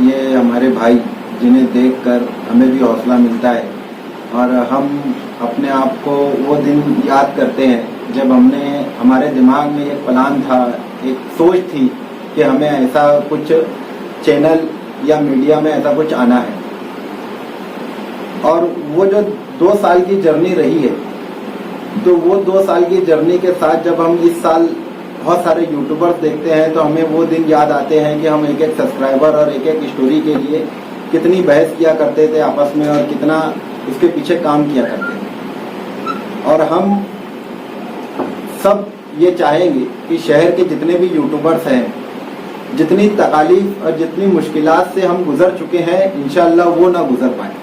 ये हमारे भाई जिन्हें देखकर हमें भी हौसला मिलता है और हम अपने आप को वो दिन याद करते हैं जब हमारे दिमाग में एक प्लान था, एक सोच थी कि हमें ऐसा कुछ चैनल या मीडिया में ऐसा कुछ आना है। और वो जो 2 साल की जर्नी रही है, तो वो 2 साल की जर्नी के साथ जब हम इस साल बहुत सारे यूट्यूबर्स देखते हैं तो हमें वो दिन याद आते हैं कि हम एक एक सब्सक्राइबर और एक एक स्टोरी के लिए कितनी बहस किया करते थे आपस में और कितना उसके पीछे काम किया करते थे। और हम सब ये चाहेंगे कि शहर के जितने भी यूट्यूबर्स हैं, जितनी तकालीफ और जितनी मुश्किलात से हम गुजर चुके हैं, इंशाअल्लाह वो ना गुजर पाए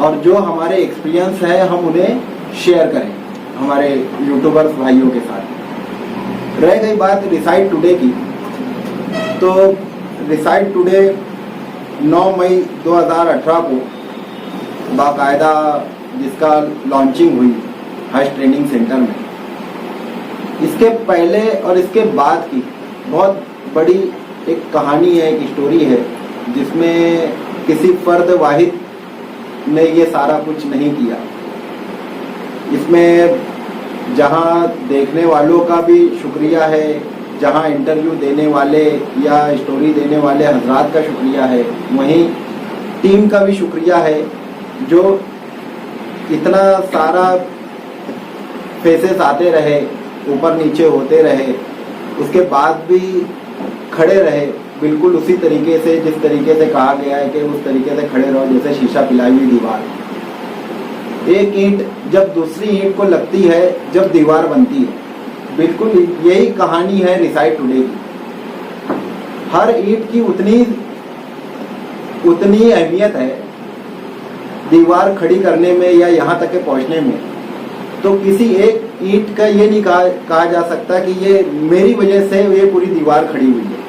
और जो हमारे एक्सपीरियंस है हम उन्हें शेयर करें हमारे यूट्यूबर्स भाइयों के साथ। रह गई बात रिसाइट टुडे की, तो रिसाइट टुडे 9 मई 2018 को बाकायदा जिसका लॉन्चिंग हुई हज ट्रेनिंग सेंटर में, इसके पहले और इसके बाद की बहुत बड़ी एक कहानी है, एक स्टोरी है जिसमें किसी फर्द वाहिद ने ये सारा कुछ नहीं किया। इसमें जहां देखने वालों का भी शुक्रिया है, जहां इंटरव्यू देने वाले या स्टोरी देने वाले हजरात का शुक्रिया है, वहीं टीम का भी शुक्रिया है जो इतना सारा फेसेस आते रहे, ऊपर नीचे होते रहे, उसके बाद भी खड़े रहे बिल्कुल उसी तरीके से जिस तरीके से कहा गया है कि उस तरीके से खड़े रहो जैसे शीशा पिलाई हुई दीवार। एक ईंट जब दूसरी ईंट को लगती है, जब दीवार बनती है, बिल्कुल यही कहानी है रिसाइट टुडे की। हर ईंट की उतनी अहमियत है दीवार खड़ी करने में या यहाँ तक के पहुँचने में। तो किसी एक ईंट का ये नहीं कहा जा सकता कि ये मेरी वजह से ये पूरी दीवार खड़ी हुई है।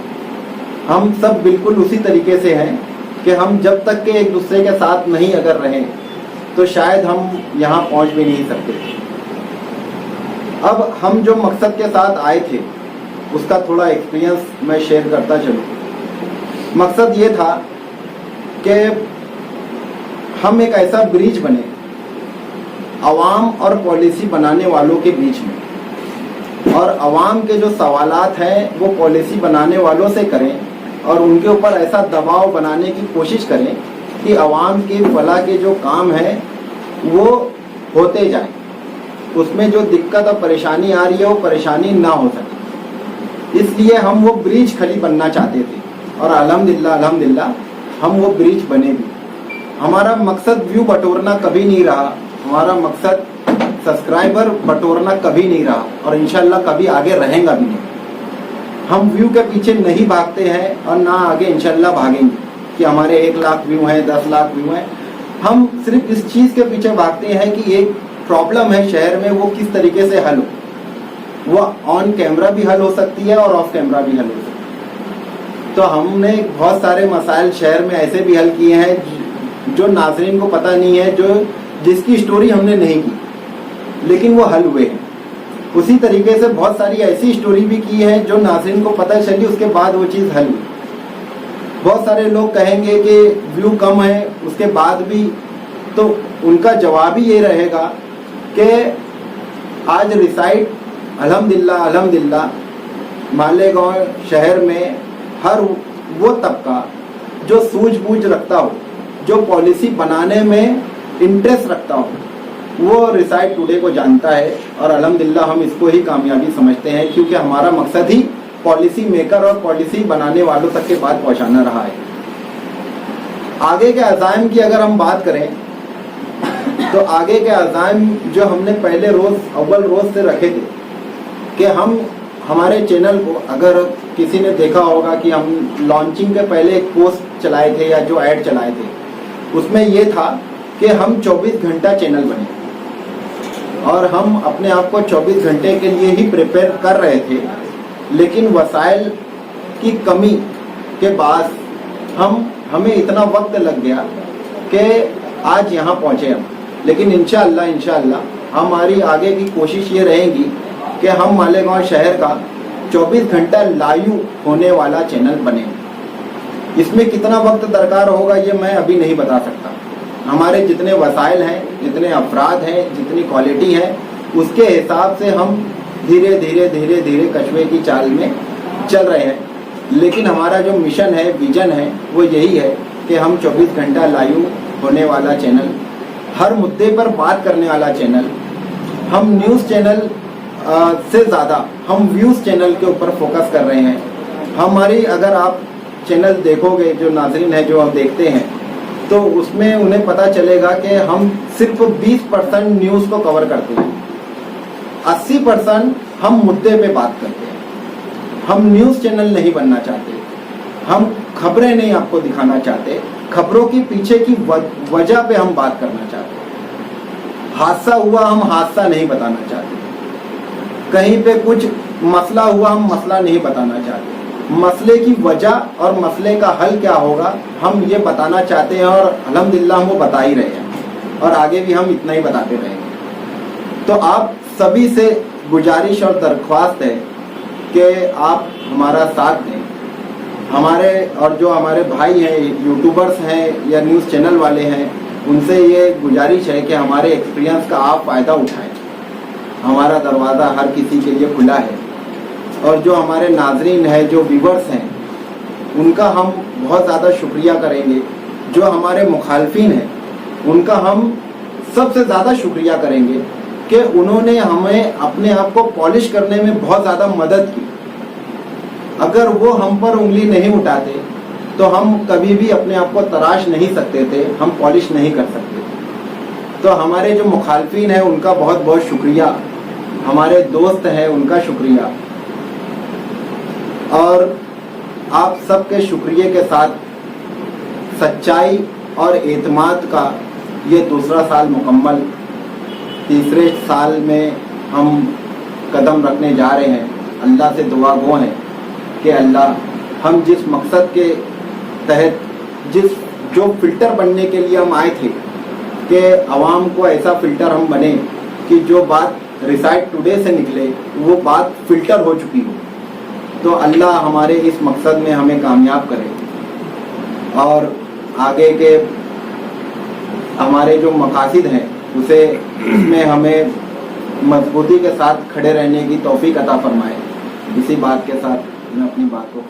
हम सब बिल्कुल उसी तरीके से हैं कि हम जब तक के एक दूसरे के साथ नहीं अगर रहें तो शायद हम यहाँ पहुँच भी नहीं सकते। अब हम जो मकसद के साथ आए थे उसका थोड़ा एक्सपीरियंस मैं शेयर करता चलूँ। मकसद ये था कि हम एक ऐसा ब्रिज बने अवाम और पॉलिसी बनाने वालों के बीच में, और अवाम के जो सवालात हैं वो पॉलिसी बनाने वालों से करें और उनके ऊपर ऐसा दबाव बनाने की कोशिश करें कि अवाम के फलाह के जो काम है वो होते जाएं, उसमें जो दिक्कत और परेशानी आ रही है वो परेशानी ना हो सके। इसलिए हम वो ब्रिज खली बनना चाहते थे और अल्हम्दुलिल्लाह हम वो ब्रिज बने भी। हमारा मकसद व्यू बटोरना कभी नहीं रहा, हमारा मकसद सब्सक्राइबर बटोरना कभी नहीं रहा और इंशाल्लाह कभी आगे रहेगा भी नहीं। हम व्यू के पीछे नहीं भागते हैं और ना आगे इंशाल्लाह भागेंगे कि हमारे 1 लाख व्यू हैं, 10 लाख व्यू हैं। हम सिर्फ इस चीज़ के पीछे भागते हैं कि एक प्रॉब्लम है शहर में, वो किस तरीके से हल हो। वो ऑन कैमरा भी हल हो सकती है और ऑफ कैमरा भी हल हो सकती है। तो हमने बहुत सारे मसाइल शहर में ऐसे भी हल किए हैं जो नाज़रीन को पता नहीं है, जो जिसकी स्टोरी हमने नहीं की लेकिन वो हल हुए हैं। उसी तरीके से बहुत सारी ऐसी स्टोरी भी की है जो नाज़रीन को पता चली, उसके बाद वो चीज़ हल हुई। बहुत सारे लोग कहेंगे कि व्यू कम है उसके बाद भी, तो उनका जवाब ही ये रहेगा कि आज रिसाइट अल्हम्दुलिल्लाह मालेगांव शहर में हर वो तबका जो सूझबूझ रखता हो, जो पॉलिसी बनाने में इंटरेस्ट रखता हो, वो रिसाइट टुडे को जानता है और अल्हम्दुलिल्लाह हम इसको ही कामयाबी समझते हैं क्योंकि हमारा मकसद ही पॉलिसी मेकर और पॉलिसी बनाने वालों तक के बात पहुंचाना रहा है। आगे के अज़ाइम की अगर हम बात करें तो आगे के अज़ाइम जो हमने पहले अव्वल रोज़ से रखे थे कि हम हमारे चैनल को, अगर किसी ने देखा होगा कि हम लॉन्चिंग के पहले एक पोस्ट चलाए थे या जो ऐड चलाए थे, उसमें ये था कि हम 24 घंटा चैनल बने और हम अपने आप को 24 घंटे के लिए ही प्रिपेयर कर रहे थे, लेकिन वसाइल की कमी के बाद हमें इतना वक्त लग गया कि आज यहाँ पहुँचे हम। लेकिन इंशाअल्लाह हमारी आगे की कोशिश ये रहेगी कि हम मालेगांव शहर का 24 घंटा लाइव होने वाला चैनल बने। इसमें कितना वक्त दरकार होगा ये मैं अभी नहीं बता सकता। हमारे जितने वसाइल हैं, जितने अफराद हैं, जितनी क्वालिटी है, उसके हिसाब से हम धीरे धीरे धीरे धीरे कछुए की चाल में चल रहे हैं। लेकिन हमारा जो मिशन है, विजन है, वो यही है कि हम 24 घंटा लाइव होने वाला चैनल, हर मुद्दे पर बात करने वाला चैनल, हम न्यूज़ चैनल से ज़्यादा हम व्यूज़ चैनल के ऊपर फोकस कर रहे हैं। हमारी अगर आप चैनल देखोगे, जो नाज़रीन है जो हम देखते हैं, तो उसमें उन्हें पता चलेगा कि हम सिर्फ 20% न्यूज़ को कवर करते हैं, 80% हम मुद्दे पे बात करते हैं। हम न्यूज़ चैनल नहीं बनना चाहते, हम खबरें नहीं आपको दिखाना चाहते, खबरों की पीछे की वजह पे हम बात करना चाहते हैं। हादसा हुआ, हम हादसा नहीं बताना चाहते। कहीं पे कुछ मसला हुआ, हम मसला नहीं बताना चाहते। मसले की वजह और मसले का हल क्या होगा, हम ये बताना चाहते हैं, और अल्हम्दुलिल्लाह हम वो बता ही रहे हैं, और आगे भी हम इतना ही बताते रहेंगे। तो आप सभी से गुजारिश और दरख्वास्त है कि आप हमारा साथ दें। हमारे और जो हमारे भाई हैं, यूट्यूबर्स हैं या न्यूज़ चैनल वाले हैं, उनसे ये गुजारिश है कि हमारे एक्सपीरियंस का आप फ़ायदा उठाएं। हमारा दरवाज़ा हर किसी के लिए खुला है, और जो हमारे नाजरीन हैं, जो व्यूवर्स हैं, उनका हम बहुत ज़्यादा शुक्रिया करेंगे। जो हमारे मुखालफिन हैं, उनका हम सबसे ज़्यादा शुक्रिया करेंगे कि उन्होंने हमें अपने आप को पॉलिश करने में बहुत ज़्यादा मदद की। अगर वो हम पर उंगली नहीं उठाते तो हम कभी भी अपने आप को तराश नहीं सकते थे, हम पॉलिश नहीं कर सकते थे। तो हमारे जो मुखालफिन हैं उनका बहुत बहुत शुक्रिया, हमारे दोस्त हैं उनका शुक्रिया, और आप सबके शुक्रिया के साथ सच्चाई और एतमाद का ये दूसरा साल मुकम्मल, तीसरे साल में हम कदम रखने जा रहे हैं। अल्लाह से दुआ गो हैं कि अल्लाह, हम जिस मकसद के तहत, जो फ़िल्टर बनने के लिए हम आए थे कि आवाम को ऐसा फ़िल्टर हम बने कि जो बात रिसाइट टुडे से निकले वो बात फ़िल्टर हो चुकी हो। तो अल्लाह हमारे इस मकसद में हमें कामयाब करे, और आगे के हमारे जो मकासद हैं उसमें हमें मजबूती के साथ खड़े रहने की तौफीक अता फरमाए। इसी बात के साथ मैं अपनी बात को